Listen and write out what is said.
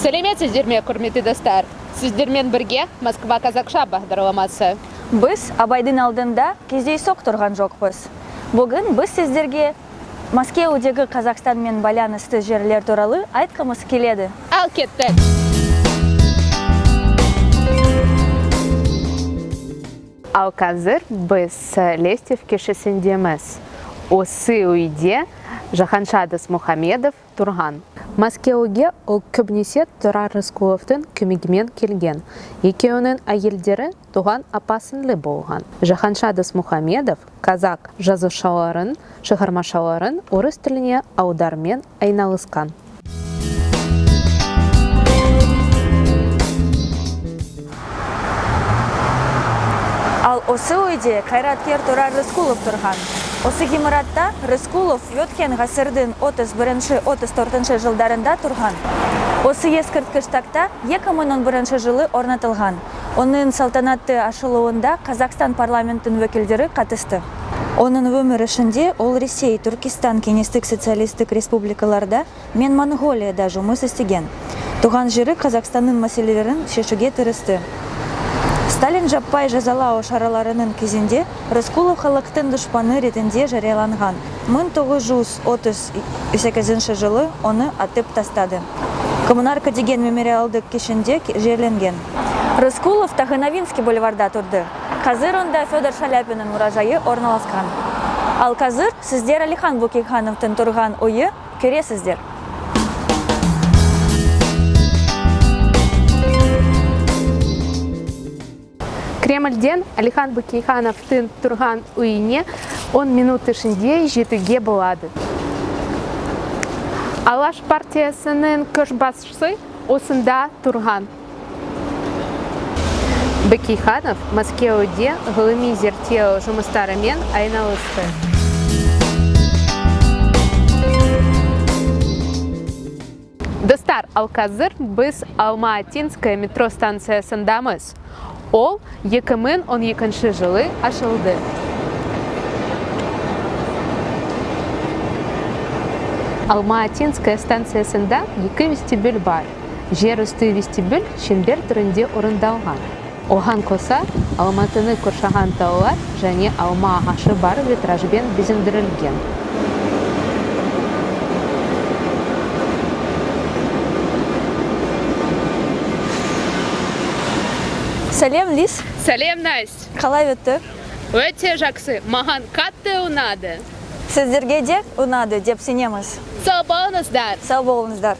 Сәлеметсіздер ме, құрметті достар? Сіздермен бірге Москва-Казакша бағдарламасы. Біз Абайдың алдында кездейсоқ тұрған жоқпыз. Бүгін біз сіздерге Мәскеудегі Қазақстанмен байланысты жерлер туралы айтқымыз келеді. Ал кеттік! Ал қазір біз Лестев кешесіндеміз. Осы үйде Жаханшадыс Мұхамедов тұрған. Мәскеуге ол көбінесе Тұрар Рысқұловтың көмегімен келген. Екеуінің әйелдері туған апасынлы болған. Жаханшадыс Мұхамедов казак жазушыларын, шығармашыларын орыс тіліне аудармен айналысқан. Ал осы үйде қайраткер Тұрар Рысқұлов тұрған. Осы ғимаратта Рысқұлов өткен ғасырдың 31-34 жылдарында тұрған. Осы ескерткіш тақта 2011 жылы орнатылған. Оның салтанатты ашылуында Қазақстан парламентінің өкілдері қатысты. Оның өмір ішінде ол Ресей, Түркістан кеңестік социалистік республикаларда мен Монғолияда жұмыс істеген. Туған жері Қазақстанның мәселелерін шешуге тырысты. Сталин жаппай жазалау шараларының кезінде Рысқұлов халықтың дұшпаны ретінде жарияланған. 1938 жылы оны атып тастады. Коммунарка деген мемориалдық кешенде жерленген. Рысқұлов Тахановинский бульварда тұрды. Қазір онда Федор Шаляпиннің мұражайы орналасқан. Ал қазір сіздер Алихан Бөкейхановтың тұрған үйі көресіздер. Кремльден Алихан Бөкейхановтың тұрған үйіне 10 минут ішінде жетуге болады. Алаш партиясының көшбасшысы осында тұрған. Бөкейханов Мәскеуде ғылыми зерттеу жұмыстарымен айналысты. Достар, ал қазір біз Алма-Атинская метро станциясындамыз. Ол 2012 жылы ашылды. Алма-Атинская станциясында 2 вестибюль бар. Жер үсті вестибюль шеңбер түрінде орындалған. Оған қоса Алматыны қоршаған таулар және алма ағашы бар витражбен безендірілген. Сәлем, Лис. Сәлем, Настя. Қалай өтті? Өте жақсы. Маған қатты ұнады. Сіздерге де ұнады деп сенеміз. Сау болыңыздар. Сау болыңыздар.